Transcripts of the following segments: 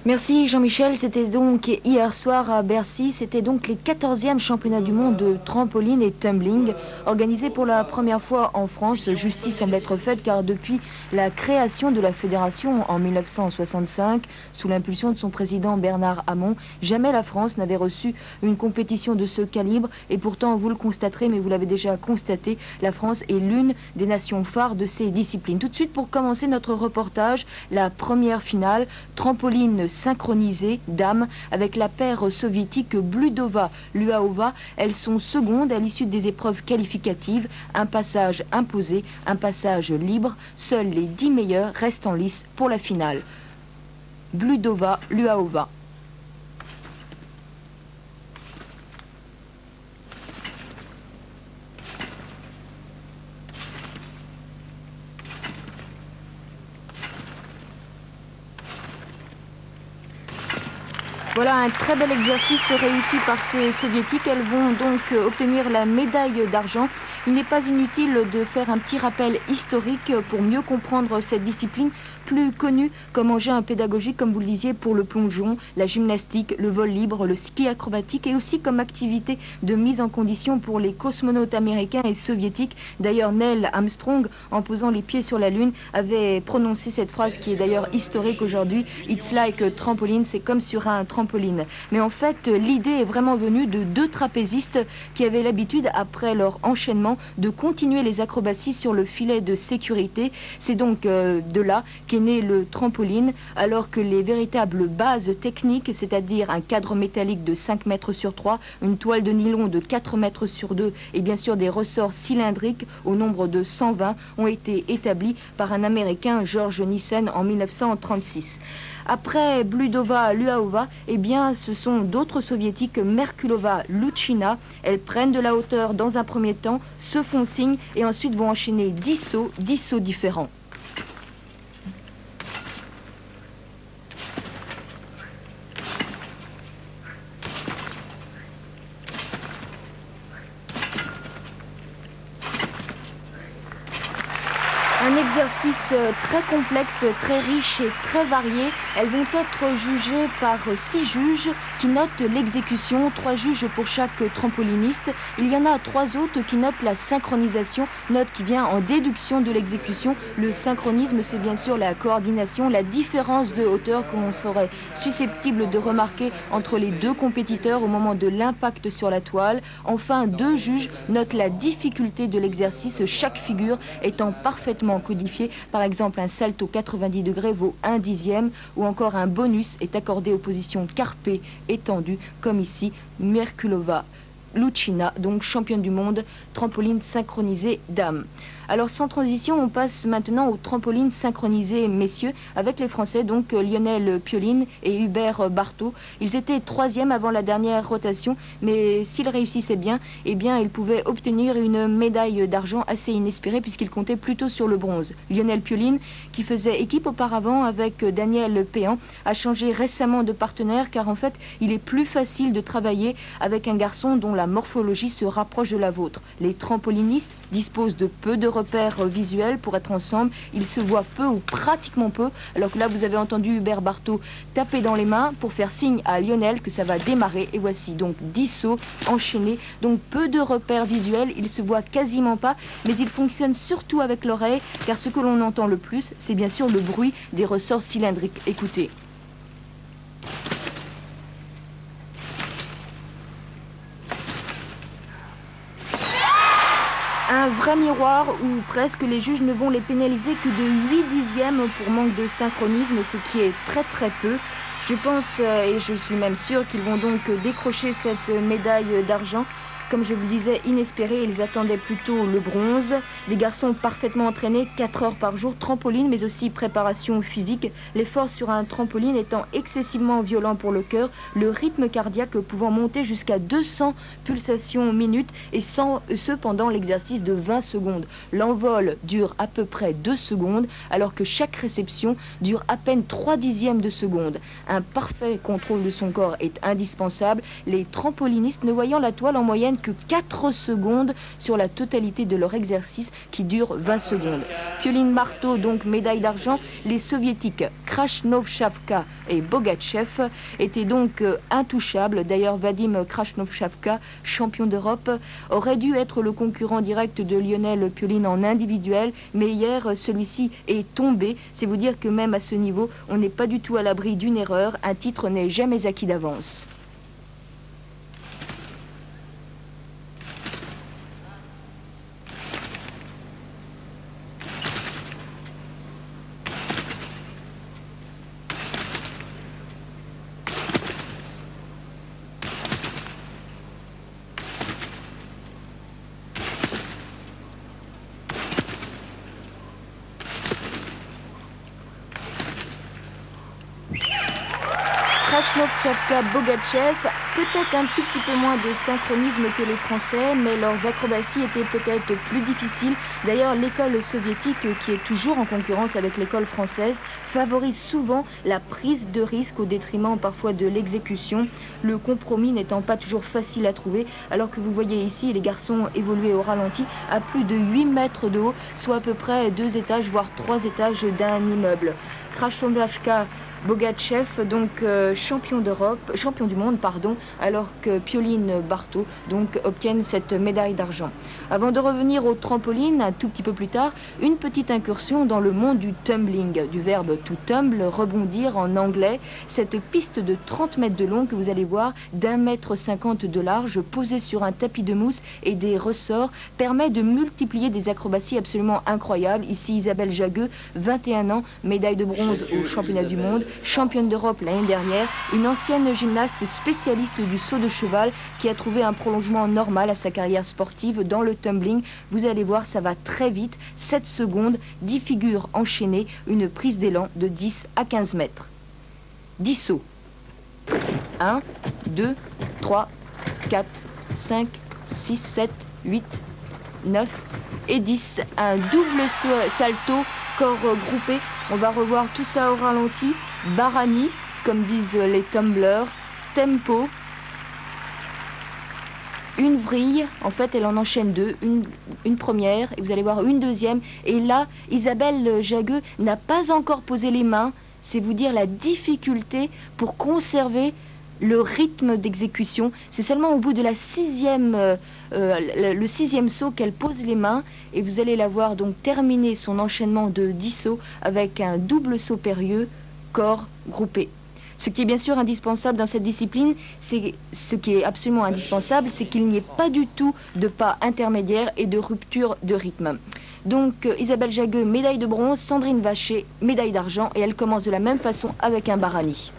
Merci Jean-Michel, c'était donc hier soir à Bercy, c'était donc les 14e championnats du monde de trampoline et tumbling, organisés pour la première fois en France. Justice semble être faite car depuis la création de la fédération en 1965, sous l'impulsion de son président Bernard Hamon, jamais la France n'avait reçu une compétition de ce calibre et pourtant vous le constaterez, mais vous l'avez déjà constaté, la France est l'une des nations phares de ces disciplines. Tout de suite pour commencer notre reportage, la première finale, trampoline synchronisée dames avec la paire soviétique Bludova-Luaova. Elles sont secondes à l'issue des épreuves qualificatives. Un passage imposé, un passage libre. Seuls les 10 meilleurs restent en lice pour la finale. Bludova-Luaova. Voilà un très bel exercice réussi par ces soviétiques. Elles vont donc obtenir la médaille d'argent. Il n'est pas inutile de faire un petit rappel historique pour mieux comprendre cette discipline, plus connue comme engin pédagogique, comme vous le disiez, pour le plongeon, la gymnastique, le vol libre, le ski acrobatique et aussi comme activité de mise en condition pour les cosmonautes américains et soviétiques. D'ailleurs, Neil Armstrong, en posant les pieds sur la Lune, avait prononcé cette phrase qui est d'ailleurs historique aujourd'hui. It's like a trampoline, c'est comme sur un trampoline. Mais en fait, l'idée est vraiment venue de deux trapézistes qui avaient l'habitude, après leur enchaînement, de continuer les acrobaties sur le filet de sécurité. C'est donc de là qu'est né le trampoline, alors que les véritables bases techniques, c'est-à-dire un cadre métallique de 5 mètres sur 3, une toile de nylon de 4 mètres sur 2 et bien sûr des ressorts cylindriques au nombre de 120, ont été établis par un Américain, George Nissen, en 1936. Après Bludova-Luaova, eh bien, ce sont d'autres soviétiques, Merkulova-Luchina. Elles prennent de la hauteur dans un premier temps, se font signe et ensuite vont enchaîner 10 sauts différents. Un exercice très complexe, très riche et très varié. Elles vont être jugées par 6 juges qui notent l'exécution, 3 juges pour chaque trampoliniste. Il y en a 3 autres qui notent la synchronisation, note qui vient en déduction de l'exécution. Le synchronisme, c'est bien sûr la coordination, la différence de hauteur qu'on serait susceptible de remarquer entre les deux compétiteurs au moment de l'impact sur la toile. Enfin, 2 juges notent la difficulté de l'exercice, chaque figure étant parfaitement codifié. Par exemple, un salto 90 degrés vaut 1/10 ou encore un bonus est accordé aux positions carpe étendues, comme ici Merkulova Luchina, donc championne du monde, trampoline synchronisée dames. Alors sans transition, on passe maintenant au trampoline synchronisé messieurs avec les Français, donc Lionel Pioline et Hubert Barthaud. Ils étaient 3e avant la dernière rotation, mais s'ils réussissaient bien, eh bien ils pouvaient obtenir une médaille d'argent assez inespérée puisqu'ils comptaient plutôt sur le bronze. Lionel Pioline, qui faisait équipe auparavant avec Daniel Péan, a changé récemment de partenaire car en fait il est plus facile de travailler avec un garçon dont la morphologie se rapproche de la vôtre. Les trampolinistes disposent de peu de repères visuels pour être ensemble. Ils se voient peu ou pratiquement peu, alors que là vous avez entendu Hubert Barthaud taper dans les mains pour faire signe à Lionel que ça va démarrer. Et voici donc 10 sauts enchaînés, donc peu de repères visuels, ils se voient quasiment pas, mais ils fonctionnent surtout avec l'oreille, car ce que l'on entend le plus, c'est bien sûr le bruit des ressorts cylindriques. Écoutez. Un vrai miroir où presque les juges ne vont les pénaliser que de 8/10 pour manque de synchronisme, ce qui est très très peu. Je pense et je suis même sûre qu'ils vont donc décrocher cette médaille d'argent. Comme je vous le disais, inespérés, ils attendaient plutôt le bronze. Des garçons parfaitement entraînés, 4 heures par jour, trampoline, mais aussi préparation physique. L'effort sur un trampoline étant excessivement violent pour le cœur, le rythme cardiaque pouvant monter jusqu'à 200 pulsations minutes, et ce pendant l'exercice de 20 secondes. L'envol dure à peu près 2 secondes, alors que chaque réception dure à peine 3/10 de seconde. Un parfait contrôle de son corps est indispensable. Les trampolinistes, ne voyant la toile en moyenne que 4 secondes sur la totalité de leur exercice qui dure 20 secondes. Pioline Barto, donc médaille d'argent. Les soviétiques Krasnovchavka et Bogatchev étaient donc intouchables. D'ailleurs, Vadim Krasnovchavka, champion d'Europe, aurait dû être le concurrent direct de Lionel Pioline en individuel, mais hier, celui-ci est tombé. C'est vous dire que même à ce niveau, on n'est pas du tout à l'abri d'une erreur. Un titre n'est jamais acquis d'avance. Krasnovchavka, Bogatchev, peut-être un tout petit peu moins de synchronisme que les Français, mais leurs acrobaties étaient peut-être plus difficiles. D'ailleurs, l'école soviétique, qui est toujours en concurrence avec l'école française, favorise souvent la prise de risque au détriment parfois de l'exécution, le compromis n'étant pas toujours facile à trouver, alors que vous voyez ici les garçons évoluer au ralenti à plus de 8 mètres de haut, soit à peu près 2 étages, voire 3 étages d'un immeuble. Krasnovchavka, Bogatchev, donc champion du monde, alors que Pioline Barto donc obtiennent cette médaille d'argent. Avant de revenir au trampoline, un tout petit peu plus tard, une petite incursion dans le monde du tumbling, du verbe to tumble, rebondir en anglais. Cette piste de 30 mètres de long que vous allez voir, d'1,50 m de large, posée sur un tapis de mousse et des ressorts, permet de multiplier des acrobaties absolument incroyables. Ici, Isabelle Jagueux, 21 ans, médaille de bronze au championnat du monde, championne d'Europe l'année dernière, une ancienne gymnaste spécialiste du saut de cheval qui a trouvé un prolongement normal à sa carrière sportive dans le tumbling. Vous allez voir, ça va très vite, 7 secondes, 10 figures enchaînées, une prise d'élan de 10 à 15 mètres. 10 sauts. 1, 2, 3, 4, 5, 6, 7, 8, 9 et 10. Un double salto, corps groupé. On va revoir tout ça au ralenti. Barani, comme disent les tumblers, tempo, une vrille, en fait elle en enchaîne deux, une première, et vous allez voir une deuxième, et là Isabelle Jagueux n'a pas encore posé les mains, c'est vous dire la difficulté pour conserver le rythme d'exécution. C'est seulement au bout de la le sixième saut qu'elle pose les mains, et vous allez la voir donc terminer son enchaînement de 10 sauts avec un double saut périlleux, corps groupé. Ce qui est bien sûr indispensable dans cette discipline, c'est ce qui est absolument indispensable, c'est qu'il n'y ait pas du tout de pas intermédiaire et de rupture de rythme. Donc Isabelle Jagueux, médaille de bronze, Sandrine Vacher, médaille d'argent, et elle commence de la même façon avec un Barani.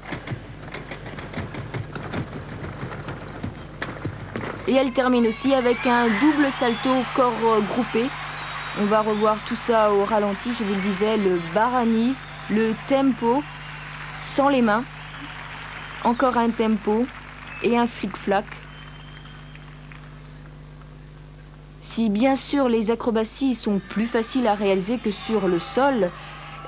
Et elle termine aussi avec un double salto corps groupé. On va revoir tout ça au ralenti, je vous le disais, le Barani, le tempo, sans les mains, encore un tempo et un flic-flac. Si bien sûr les acrobaties sont plus faciles à réaliser que sur le sol,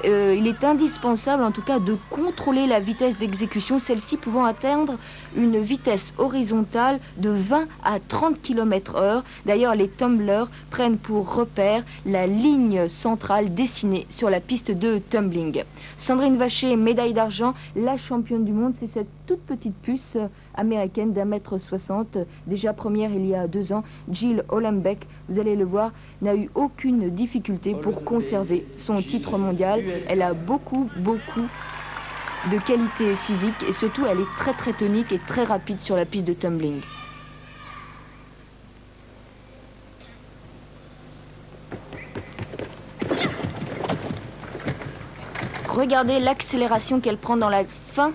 il est indispensable en tout cas de contrôler la vitesse d'exécution, celle-ci pouvant atteindre une vitesse horizontale de 20 à 30 km/h. D'ailleurs, les tumblers prennent pour repère la ligne centrale dessinée sur la piste de tumbling. Sandrine Vacher, médaille d'argent, la championne du monde, c'est cette toute petite puce américaine d'1,60 m, déjà première il y a 2 ans. Jill Hollenbeck, vous allez le voir, n'a eu aucune difficulté pour conserver son titre mondial. Elle a beaucoup de qualité physique et surtout elle est très tonique et très rapide sur la piste de tumbling. Regardez l'accélération qu'elle prend dans la fin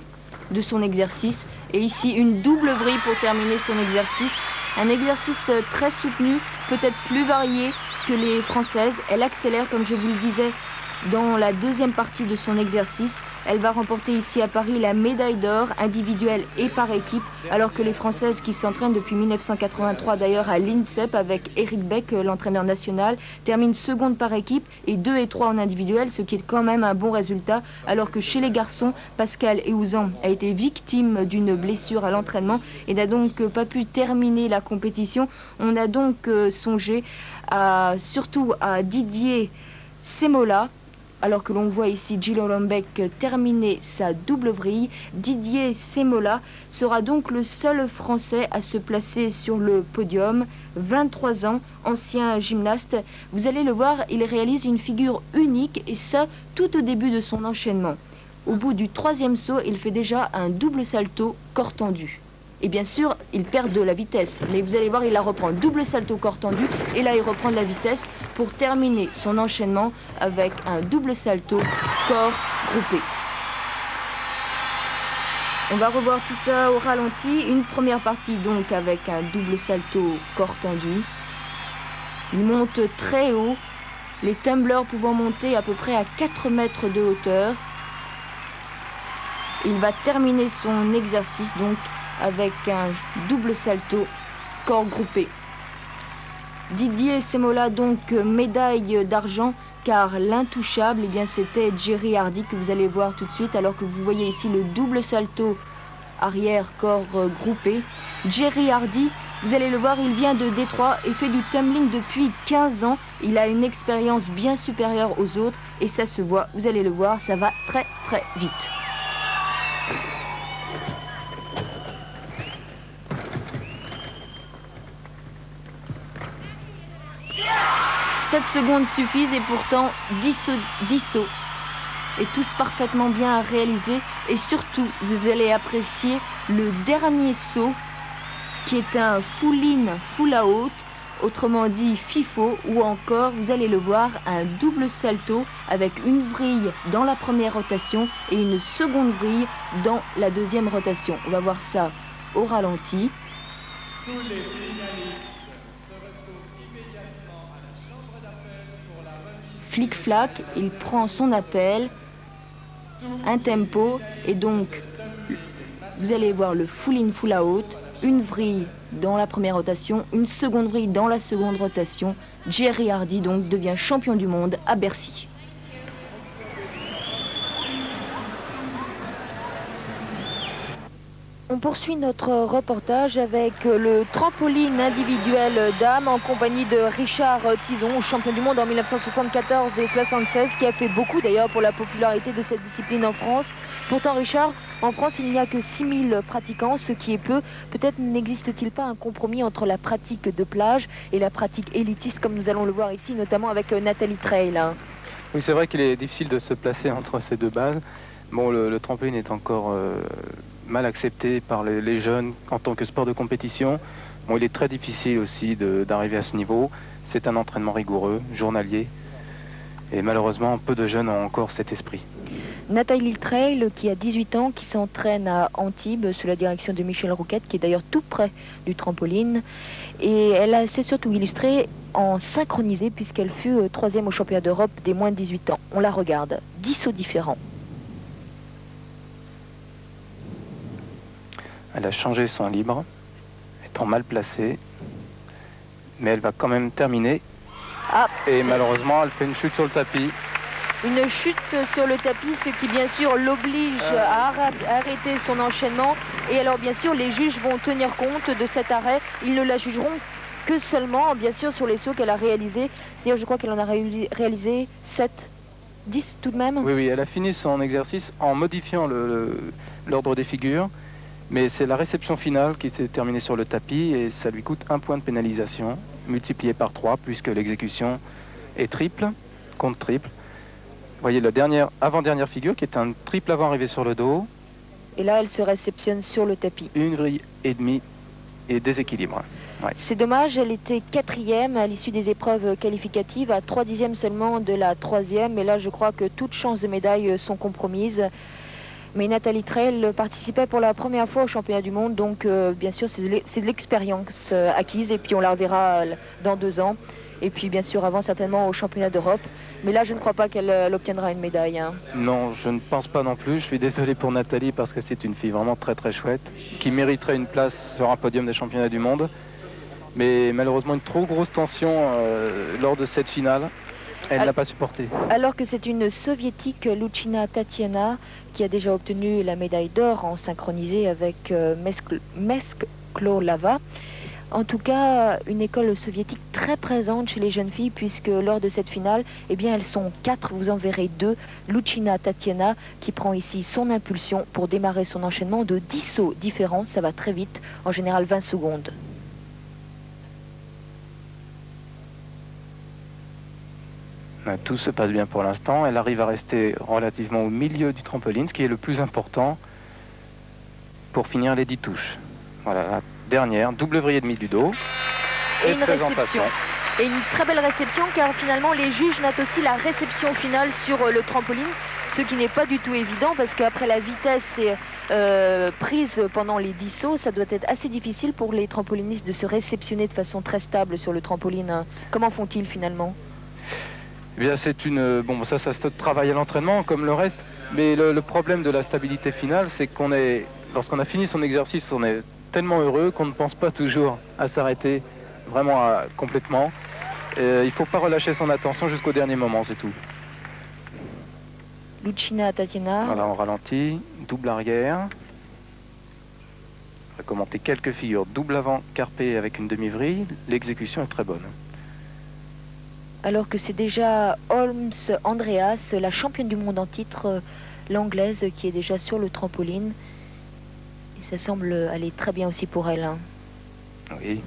de son exercice. Et ici, une double vrille pour terminer son exercice. Un exercice très soutenu, peut-être plus varié que les Françaises. Elle accélère, comme je vous le disais, dans la deuxième partie de son exercice. Elle va remporter ici à Paris la médaille d'or individuelle et par équipe, alors que les Françaises qui s'entraînent depuis 1983 d'ailleurs à l'INSEP avec Eric Beck, l'entraîneur national, terminent seconde par équipe et 2 et 3 en individuel, ce qui est quand même un bon résultat, alors que chez les garçons, Pascal Eouzan a été victime d'une blessure à l'entraînement et n'a donc pas pu terminer la compétition. On a donc songé surtout à Didier Semola, alors que l'on voit ici Gilles Olymbec terminer sa double vrille. Didier Semola sera donc le seul Français à se placer sur le podium. 23 ans, ancien gymnaste. Vous allez le voir, il réalise une figure unique et ça tout au début de son enchaînement. Au bout du 3e saut, il fait déjà un double salto corps tendu. Et bien sûr, il perd de la vitesse. Mais vous allez voir, il la reprend. Double salto corps tendu. Et là, il reprend de la vitesse pour terminer son enchaînement avec un double salto corps groupé. On va revoir tout ça au ralenti. Une première partie donc avec un double salto corps tendu. Il monte très haut. Les tumblers pouvant monter à peu près à 4 mètres de hauteur. Il va terminer son exercice donc avec un double salto corps groupé. Didier Semola donc médaille d'argent, car l'intouchable, eh bien c'était Jerry Hardy que vous allez voir tout de suite, alors que vous voyez ici le double salto arrière corps groupé. Jerry Hardy, vous allez le voir, il vient de Détroit et fait du tumbling depuis 15 ans. Il a une expérience bien supérieure aux autres et ça se voit, vous allez le voir, ça va très très vite. 7 secondes suffisent et pourtant 10 sauts. Et tous parfaitement bien réalisés. Et surtout, vous allez apprécier le dernier saut qui est un full-in, full-out, autrement dit FIFO, ou encore, vous allez le voir, un double salto avec une vrille dans la première rotation et une seconde vrille dans la deuxième rotation. On va voir ça au ralenti. Tous les finalistes se retrouvent immédiatement à la chambre d'appel pour la remise. Flic-flac, il prend son appel, un tempo, et donc vous allez voir le full-in, full-out, une vrille dans la première rotation, une seconde vrille dans la seconde rotation. Jerry Hardy donc devient champion du monde à Bercy. On poursuit notre reportage avec le trampoline individuel dames en compagnie de Richard Tison, champion du monde en 1974 et 1976, qui a fait beaucoup d'ailleurs pour la popularité de cette discipline en France. Pourtant Richard, en France il n'y a que 6000 pratiquants, ce qui est peu. Peut-être n'existe-t-il pas un compromis entre la pratique de plage et la pratique élitiste comme nous allons le voir ici, notamment avec Nathalie Trail. Oui, c'est vrai qu'il est difficile de se placer entre ces deux bases. Bon, le trampoline est encore mal accepté par les jeunes en tant que sport de compétition. Bon, il est très difficile aussi d'arriver à ce niveau. C'est un entraînement rigoureux, journalier. Et malheureusement, peu de jeunes ont encore cet esprit. Nathalie Trail, qui a 18 ans, qui s'entraîne à Antibes sous la direction de Michel Rouquette, qui est d'ailleurs tout près du trampoline. Et elle s'est surtout illustrée en synchronisé puisqu'elle fut 3e au championnat d'Europe des moins de 18 ans. On la regarde, 10 sauts différents. Elle a changé son libre, étant mal placée, mais elle va quand même terminer. Ah. Et malheureusement, elle fait une chute sur le tapis. Une chute sur le tapis, ce qui bien sûr l'oblige à arrêter son enchaînement. Et alors bien sûr, les juges vont tenir compte de cet arrêt. Ils ne la jugeront que seulement, bien sûr, sur les sauts qu'elle a réalisés. C'est-à-dire, je crois qu'elle en a réalisé 7, 10 tout de même. Oui, elle a fini son exercice en modifiant l'ordre des figures. Mais c'est la réception finale qui s'est terminée sur le tapis et ça lui coûte 1 point de pénalisation, multiplié par 3, puisque l'exécution est triple, contre triple. Vous voyez la avant-dernière figure qui est un triple avant arrivé sur le dos. Et là, elle se réceptionne sur le tapis. Une grille et demie et déséquilibre. Ouais. C'est dommage, elle était 4e à l'issue des épreuves qualificatives, à 3/10 seulement de la 3e. Et là, je crois que toutes chances de médaille sont compromises. Mais Nathalie Trail participait pour la première fois au championnat du monde, donc bien sûr c'est de l'expérience acquise et puis on la reverra dans 2 ans. et puis bien sûr avant certainement au championnat d'Europe. Mais là, je ne crois pas qu'elle obtiendra une médaille. Hein. Non, je ne pense pas non plus. Je suis désolé pour Nathalie parce que c'est une fille vraiment très très chouette, qui mériterait une place sur un podium des championnats du monde. Mais malheureusement, une trop grosse tension lors de cette finale. Elle n'a pas supporté. Alors que c'est une soviétique, Luchina Tatiana, qui a déjà obtenu la médaille d'or en synchronisé avec Mesklolava. En tout cas, une école soviétique très présente chez les jeunes filles, puisque lors de cette finale, eh bien, elles sont 4, vous en verrez 2. Luchina Tatiana, qui prend ici son impulsion pour démarrer son enchaînement de 10 sauts différents. Ça va très vite, en général 20 secondes. Tout se passe bien pour l'instant. Elle arrive à rester relativement au milieu du trampoline, ce qui est le plus important pour finir les 10 touches. Voilà, la dernière, double vrille et demi du dos. Et une réception. Et une très belle réception, car finalement les juges notent aussi la réception finale sur le trampoline, ce qui n'est pas du tout évident, parce qu'après la vitesse prise pendant les 10 sauts, ça doit être assez difficile pour les trampolinistes de se réceptionner de façon très stable sur le trampoline. Comment font-ils finalement ? Eh bien, c'est une... Bon, ça se travaille à l'entraînement, comme le reste. Mais le problème de la stabilité finale, c'est qu'on est... Lorsqu'on a fini son exercice, on est tellement heureux qu'on ne pense pas toujours à s'arrêter vraiment complètement. Il ne faut pas relâcher son attention jusqu'au dernier moment, c'est tout. Luchina Tatiana. Voilà, on ralentit. Double arrière. On va commenter quelques figures. Double avant, carpé avec une demi-vrille. L'exécution est très bonne. Alors que c'est déjà Holmes Andreas, la championne du monde en titre, l'anglaise, qui est déjà sur le trampoline. Et ça semble aller très bien aussi pour elle. Hein. Oui.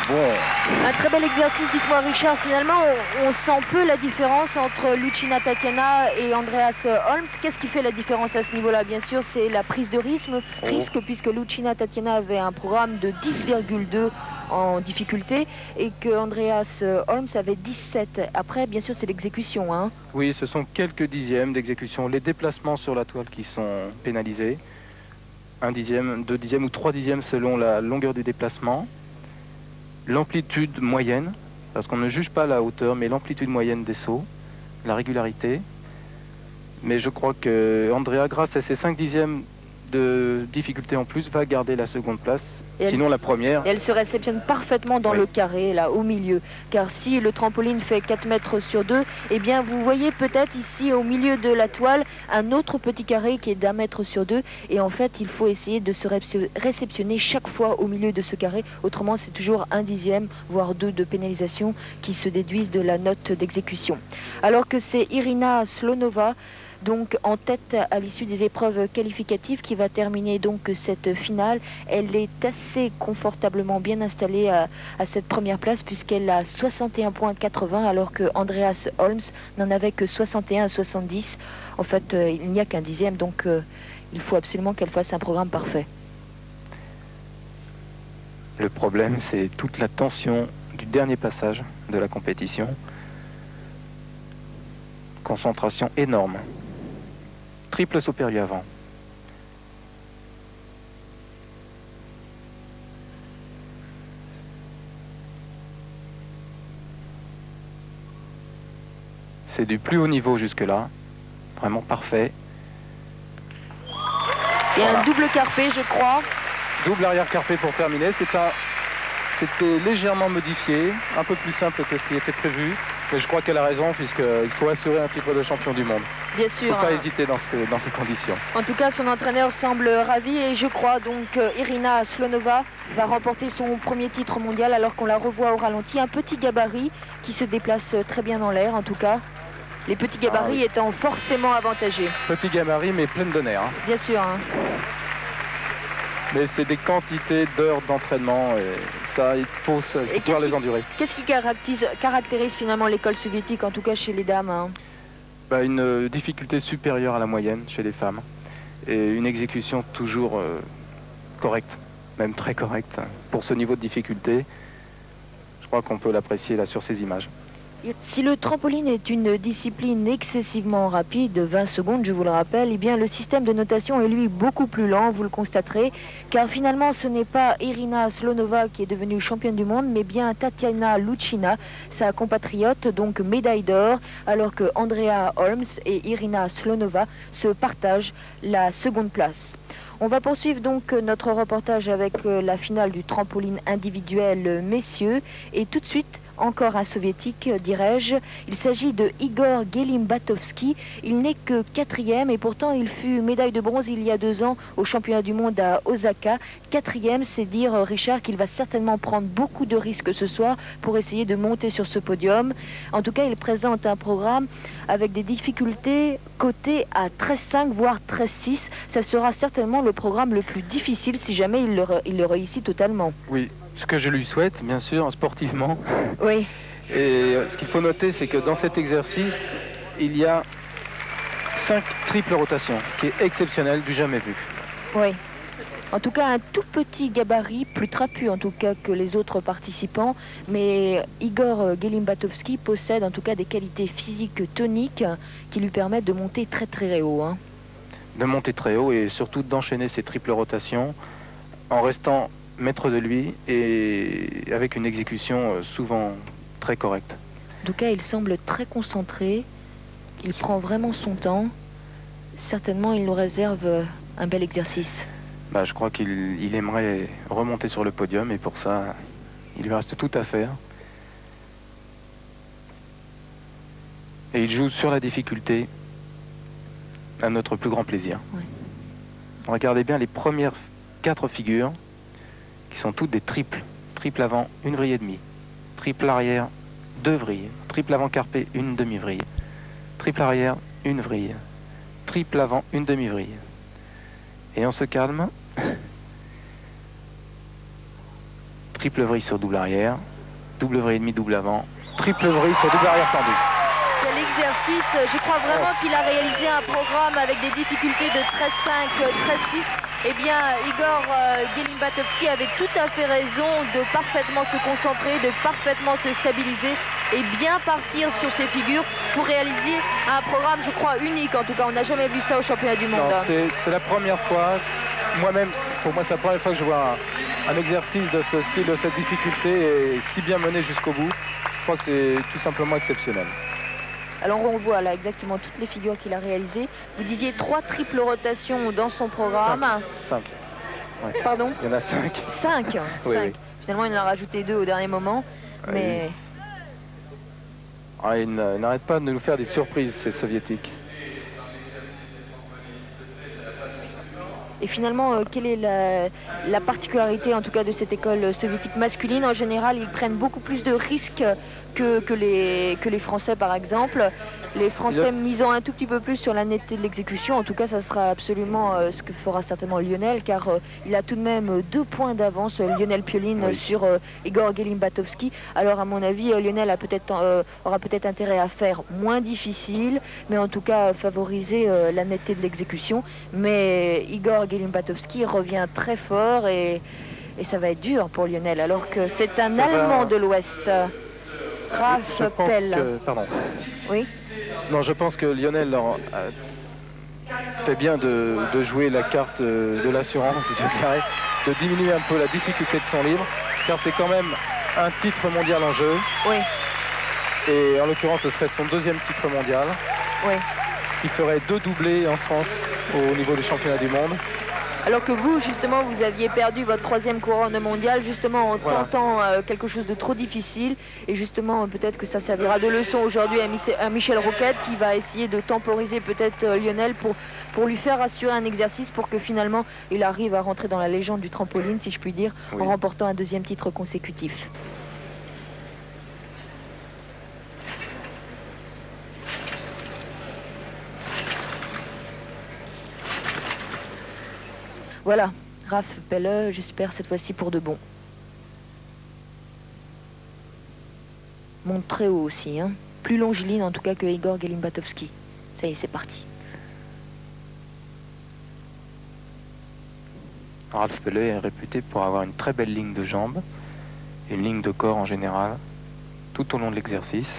Bon. Un très bel exercice, dites-moi Richard. Finalement, on sent peu la différence entre Luchina Tatiana et Andreas Holmes. Qu'est-ce qui fait la différence à ce niveau-là? Bien sûr, c'est la prise de risque, puisque Luchina Tatiana avait un programme de 10,2 en difficulté et que Andreas Holmes avait 17. Après, bien sûr, c'est l'exécution. Hein. Oui, ce sont quelques dixièmes d'exécution. Les déplacements sur la toile qui sont pénalisés. 1 dixième, 2 dixièmes ou 3 dixièmes selon la longueur du déplacement. L'amplitude moyenne, parce qu'on ne juge pas la hauteur, mais l'amplitude moyenne des sauts, la régularité. Mais je crois que Andrea, grâce à ses 5 dixièmes de difficulté en plus, va garder la seconde place. Sinon la première. Et elle se réceptionne parfaitement dans le carré, là, au milieu. Car si le trampoline fait 4 mètres sur 2, eh bien vous voyez peut-être ici au milieu de la toile un autre petit carré qui est d'1 mètre sur 2. Et en fait, il faut essayer de se réceptionner chaque fois au milieu de ce carré. Autrement, c'est toujours 1 dixième, voire 2 de pénalisation qui se déduisent de la note d'exécution. Alors que c'est Irina Slonova, donc en tête à l'issue des épreuves qualificatives, qui va terminer donc cette finale. Elle est assez confortablement bien installée à cette première place, puisqu'elle a 61,80 alors que Andreas Holmes n'en avait que 61 à 70. En fait, il n'y a qu'un dixième, donc il faut absolument qu'elle fasse un programme parfait. Le problème, c'est toute la tension du dernier passage de la compétition. Concentration énorme. Triple saut perdu avant. C'est du plus haut niveau jusque-là. Vraiment parfait. Et voilà. Un double carpé, je crois. Double arrière carpé pour terminer. C'était légèrement modifié, un peu plus simple que ce qui était prévu. Mais je crois qu'elle a raison, puisqu'il faut assurer un titre de champion du monde. Bien sûr. Il ne faut pas hésiter dans ces conditions. En tout cas, son entraîneur semble ravi et je crois donc Irina Slonova va remporter son premier titre mondial alors qu'on la revoit au ralenti. Un petit gabarit qui se déplace très bien dans l'air en tout cas. Les petits gabarits étant forcément avantagés. Petit gabarit mais pleine de nerfs. Hein. Bien sûr. Hein. Mais c'est des quantités d'heures d'entraînement et ça, il faut pouvoir les endurer. Qu'est-ce qui caractérise finalement l'école soviétique, en tout cas chez les dames? Hein? Une difficulté supérieure à la moyenne chez les femmes et une exécution toujours correcte, même très correcte. Pour ce niveau de difficulté, je crois qu'on peut l'apprécier là sur ces images. Si le trampoline est une discipline excessivement rapide, 20 secondes je vous le rappelle, eh bien le système de notation est lui beaucoup plus lent, vous le constaterez, car finalement ce n'est pas Irina Slonova qui est devenue championne du monde, mais bien Tatiana Luchina, sa compatriote, donc médaille d'or, alors que Andrea Holmes et Irina Slonova se partagent la seconde place. On va poursuivre donc notre reportage avec la finale du trampoline individuel messieurs, et tout de suite, encore un soviétique, dirais-je. Il s'agit de Igor Gelimbatovski. Il n'est que 4e et pourtant il fut médaille de bronze il y a 2 ans au championnat du monde à Osaka. 4e, c'est dire, Richard, qu'il va certainement prendre beaucoup de risques ce soir pour essayer de monter sur ce podium. En tout cas, il présente un programme avec des difficultés cotées à 13,5 voire 13,6. Ça sera certainement le programme le plus difficile si jamais il le réussit totalement. Oui. Ce que je lui souhaite, bien sûr, sportivement. Oui. Et ce qu'il faut noter, c'est que dans cet exercice, il y a 5 triples rotations, ce qui est exceptionnel, du jamais vu. Oui. En tout cas, un tout petit gabarit, plus trapu en tout cas que les autres participants. Mais Igor Gelimbatovski possède en tout cas des qualités physiques toniques qui lui permettent de monter très très haut. Hein. De monter très haut et surtout d'enchaîner ces triples rotations en restant maître de lui et avec une exécution souvent très correcte. En tout cas, il semble très concentré, il prend vraiment son temps. Certainement, il nous réserve un bel exercice. Je crois qu'il aimerait remonter sur le podium et pour ça, il lui reste tout à faire. Et il joue sur la difficulté à notre plus grand plaisir. Oui. Regardez bien les premières 4 figures qui sont toutes des triples. Triple avant, 1 vrille et demie. Triple arrière, 2 vrilles. Triple avant carpé, 1 demi-vrille. Triple arrière, 1 vrille. Triple avant, 1 demi-vrille. Et on se calme. Triple vrille sur double arrière. Double vrille et demi, double avant. Triple vrille sur double arrière tendu. Quel exercice! Je crois vraiment qu'il a réalisé un programme avec des difficultés de 13,5, 13,6. Eh bien, Igor Gelimbatovski avait tout à fait raison de parfaitement se concentrer, de parfaitement se stabiliser et bien partir sur ses figures pour réaliser un programme, je crois, unique. En tout cas, on n'a jamais vu ça au championnat du monde. Non, c'est la première fois. Moi-même, pour moi, c'est la première fois que je vois un exercice de ce style, de cette difficulté et si bien mené jusqu'au bout. Je crois que c'est tout simplement exceptionnel. Alors on voit là exactement toutes les figures qu'il a réalisées. Vous disiez 3 triples rotations dans son programme. 5. Ouais. Pardon? Il y en a 5. 5. Oui, 5. Oui. Finalement, il en a rajouté 2 au dernier moment. Mais... Il n'arrête pas de nous faire des surprises, ces soviétiques. Et finalement, quelle est la particularité en tout cas de cette école soviétique masculine? En général, ils prennent beaucoup plus de risques que les Français par exemple. Les Français misant un tout petit peu plus sur la netteté de l'exécution. En tout cas, ça sera absolument ce que fera certainement Lionel, car il a tout de même 2 points d'avance, Lionel Pioline, oui, sur Igor Gelimbatovski. Alors à mon avis, Lionel aura peut-être intérêt à faire moins difficile, mais en tout cas favoriser la netteté de l'exécution. Mais Igor Gelimbatovski revient très fort et ça va être dur pour Lionel, alors que c'est un Allemand de l'Ouest. Ralph Pell. Pardon. Oui. Non, je pense que Lionel fait bien de jouer la carte de l'assurance, je dirais, de diminuer un peu la difficulté de son livre, car c'est quand même un titre mondial en jeu. Oui. Et en l'occurrence, ce serait son 2e titre mondial. Oui. Ce qui ferait 2 doublés en France au niveau des championnats du monde. Alors que vous, justement, vous aviez perdu votre 3e couronne mondiale, justement, en tentant quelque chose de trop difficile. Et justement, peut-être que ça servira de leçon aujourd'hui à Michel Roquette, qui va essayer de temporiser peut-être Lionel pour lui faire assurer un exercice pour que finalement, il arrive à rentrer dans la légende du trampoline, si je puis dire, oui, en remportant un 2e titre consécutif. Voilà, Raph Pelle, j'espère cette fois-ci pour de bon. Monte très haut aussi, hein. Plus longiligne en tout cas que Igor Gelimbatovski. Ça y est, c'est parti. Ralph Pelle est réputé pour avoir une très belle ligne de jambes, une ligne de corps en général, tout au long de l'exercice.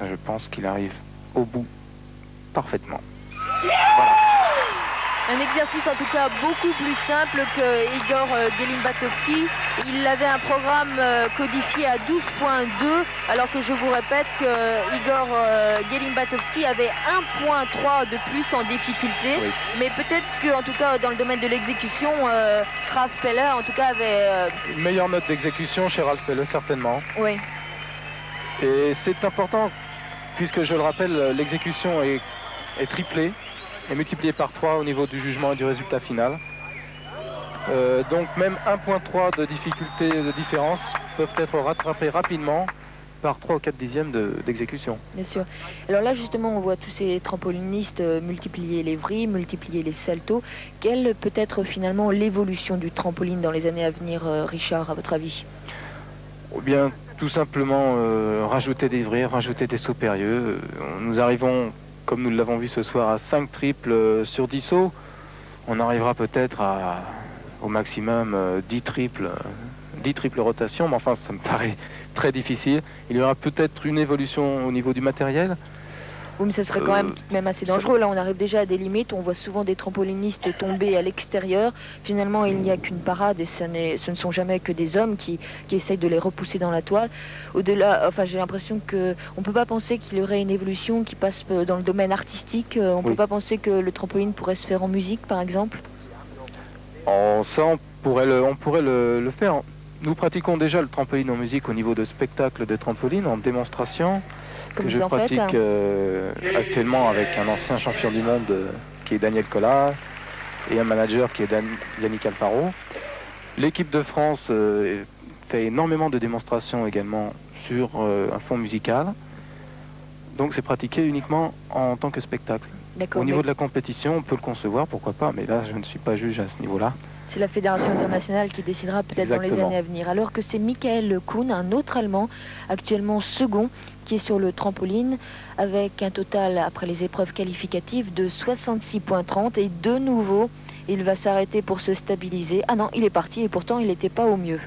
Je pense qu'il arrive au bout parfaitement. Un exercice en tout cas beaucoup plus simple que Igor Gelimbatovski. Il avait un programme codifié à 12.2, alors que je vous répète que Igor Gelimbatovski avait 1.3 de plus en difficulté. Oui. Mais peut-être qu'en tout cas dans le domaine de l'exécution, Ralf Peller en tout cas avait... Une meilleure note d'exécution chez Ralf Peller, certainement. Oui. Et c'est important, puisque je le rappelle, l'exécution est triplée et multipliée par 3 au niveau du jugement et du résultat final. Donc même 1.3 de difficulté de différence peuvent être rattrapés rapidement par 3 ou 4 dixièmes d'exécution. Bien sûr. Alors là justement on voit tous ces trampolinistes multiplier les vrilles, multiplier les saltos. Quelle peut être finalement l'évolution du trampoline dans les années à venir, Richard, à votre avis? Ou bien tout simplement rajouter des vrilles, rajouter des sauts périlleux. Nous arrivons, comme nous l'avons vu ce soir, à 5 triples sur 10 sauts. On arrivera peut-être au maximum 10 triples rotations, mais enfin ça me paraît très difficile. Il y aura peut-être une évolution au niveau du matériel. Oui, mais ça serait quand même assez dangereux. Là, on arrive déjà à des limites. On voit souvent des trampolinistes tomber à l'extérieur. Finalement, il n'y a qu'une parade et ce ne sont jamais que des hommes qui essayent de les repousser dans la toile. Au-delà, enfin, j'ai l'impression qu'on ne peut pas penser qu'il y aurait une évolution qui passe dans le domaine artistique. On ne peut pas penser que le trampoline pourrait se faire en musique, par exemple. Ça, on pourrait le faire. Nous pratiquons déjà le trampoline en musique au niveau de spectacles de trampoline en démonstration. Comme que vous je en faites, pratique actuellement avec un ancien champion du monde qui est Daniel Collard et un manager qui est Yannick Alfaro. L'équipe de France fait énormément de démonstrations également sur un fond musical. Donc c'est pratiqué uniquement en tant que spectacle. Au niveau de la compétition, on peut le concevoir, pourquoi pas, mais là je ne suis pas juge à ce niveau-là. C'est la fédération internationale qui décidera peut-être dans les années à venir. Alors que c'est Michael Kuhn, un autre Allemand, actuellement second, qui est sur le trampoline, avec un total, après les épreuves qualificatives, de 66,30. Et de nouveau, il va s'arrêter pour se stabiliser. Ah non, il est parti et pourtant il n'était pas au mieux.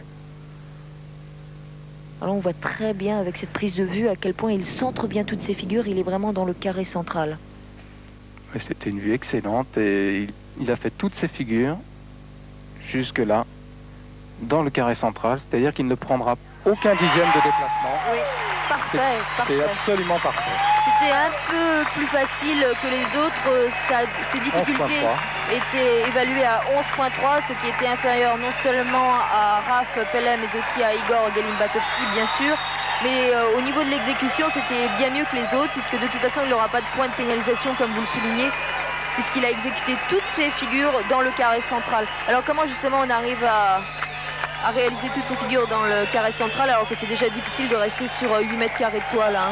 Alors on voit très bien avec cette prise de vue à quel point il centre bien toutes ses figures. Il est vraiment dans le carré central. C'était une vue excellente et il a fait toutes ses figures jusque-là dans le carré central, c'est-à-dire qu'il ne prendra aucun dixième de déplacement. Oui, parfait, c'est absolument parfait. C'était un peu plus facile que les autres. Ses difficultés étaient évaluées à 11,3, ce qui était inférieur non seulement à Ralf Peller, mais aussi à Igor Gelimbatovski, bien sûr. Mais au niveau de l'exécution, c'était bien mieux que les autres, puisque de toute façon, il n'aura pas de point de pénalisation, comme vous le soulignez, puisqu'il a exécuté toutes ses figures dans le carré central. Alors comment justement on arrive à réaliser toutes ces figures dans le carré central, alors que c'est déjà difficile de rester sur 8 mètres carrés de toile, hein?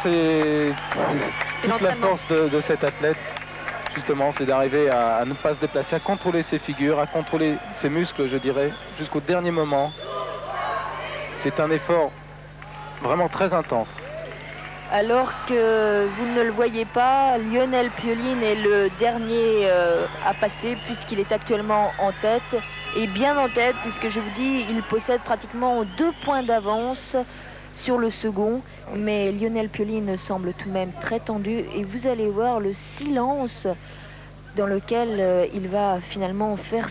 C'est toute la force de cet athlète, justement, c'est d'arriver à ne pas se déplacer, à contrôler ses figures, à contrôler ses muscles, je dirais, jusqu'au dernier moment. C'est un effort vraiment très intense. Alors que vous ne le voyez pas, Lionel Pioline est le dernier à passer, puisqu'il est actuellement en tête. Et bien en tête, puisque je vous dis, il possède pratiquement 2 points d'avance sur le second. Mais Lionel Pioline semble tout de même très tendu. Et vous allez voir le silence dans lequel il va finalement faire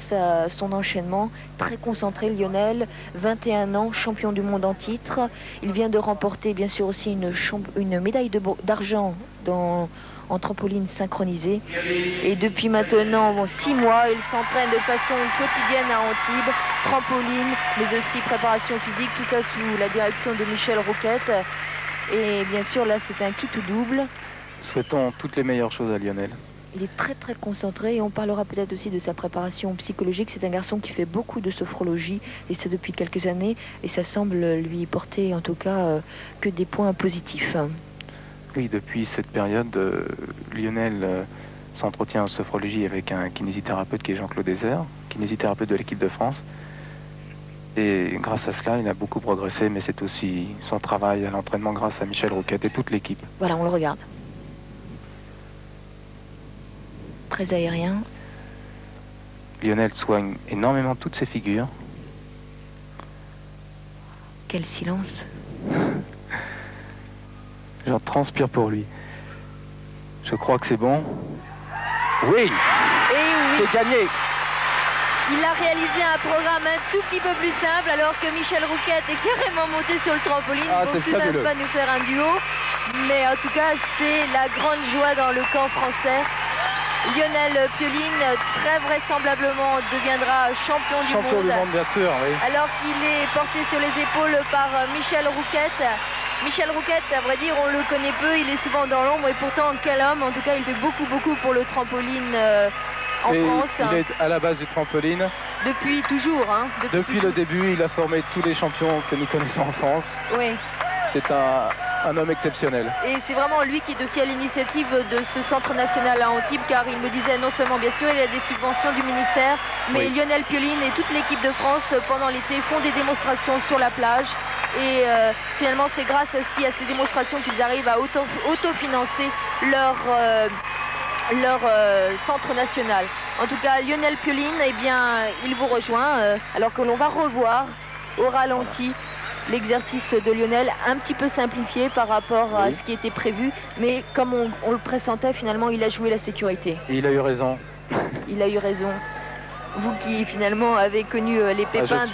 son enchaînement. Très concentré, Lionel, 21 ans, champion du monde en titre. Il vient de remporter bien sûr aussi une médaille d'argent en trampoline synchronisée. Et depuis maintenant 6 mois, il s'entraîne de façon quotidienne à Antibes, trampoline, mais aussi préparation physique, tout ça sous la direction de Michel Rouquette. Et bien sûr, là, c'est un kit ou double. Souhaitons toutes les meilleures choses à Lionel. Il est très très concentré et on parlera peut-être aussi de sa préparation psychologique. C'est un garçon qui fait beaucoup de sophrologie et c'est depuis quelques années et ça semble lui porter en tout cas que des points positifs. Oui, depuis cette période, Lionel s'entretient en sophrologie avec un kinésithérapeute qui est Jean-Claude Désert, kinésithérapeute de l'équipe de France. Et grâce à cela, il a beaucoup progressé, mais c'est aussi son travail à l'entraînement grâce à Michel Rouquette et toute l'équipe. Voilà, on le regarde. Très aérien. Lionel soigne énormément toutes ses figures. Quel silence. J'en transpire pour lui. Je crois que c'est bon. Oui, Et oui, c'est gagné. il a réalisé un programme un tout petit peu plus simple alors que Michel Rouquette est carrément monté sur le trampoline. Ah, Il ne c'est faut tout de même fabuleux. pas nous faire un duo. Mais en tout cas, c'est la grande joie dans le camp français. Lionel Pioline, très vraisemblablement, deviendra champion du Champion monde. du monde, bien sûr, oui. Alors qu'il est porté sur les épaules par Michel Rouquette. Michel Rouquette, à vrai dire, on le connaît peu, il est souvent dans l'ombre et pourtant quel homme. En tout cas, il fait beaucoup pour le trampoline en Et France. il est à la base du trampoline. Depuis toujours. Hein, Depuis le début, il a formé tous les champions que nous connaissons en France. Oui. C'est un homme exceptionnel. Et c'est vraiment lui qui est aussi à l'initiative de ce centre national à Antibes, car il me disait non seulement, bien sûr, il a des subventions du ministère, mais Oui. Lionel Pioline et toute l'équipe de France, pendant l'été, font des démonstrations sur la plage. Et finalement, c'est grâce aussi à ces démonstrations qu'ils arrivent à autofinancer leur centre national. En tout cas, Lionel Pioline, eh bien, il vous rejoint, alors que l'on va revoir au ralenti l'exercice de Lionel, un petit peu simplifié par rapport à Oui. ce qui était prévu, mais comme on le pressentait, finalement, il a joué la sécurité. Et il a eu raison. Il a eu raison. Vous qui, finalement, avez connu les pépins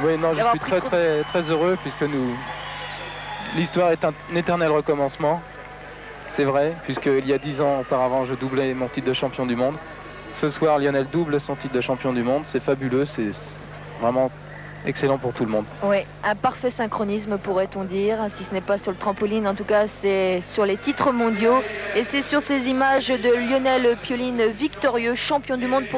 Oui, non, je d'avoir suis pris très, trop très, très heureux puisque l'histoire est un éternel recommencement. C'est vrai, puisqu'il y a 10 ans auparavant, je doublais mon titre de champion du monde. Ce soir, Lionel double son titre de champion du monde. C'est fabuleux, c'est vraiment excellent pour tout le monde. Oui, un parfait synchronisme, pourrait-on dire, si ce n'est pas sur le trampoline, en tout cas c'est sur les titres mondiaux. Et c'est sur ces images de Lionel Pioline victorieux, champion du monde pour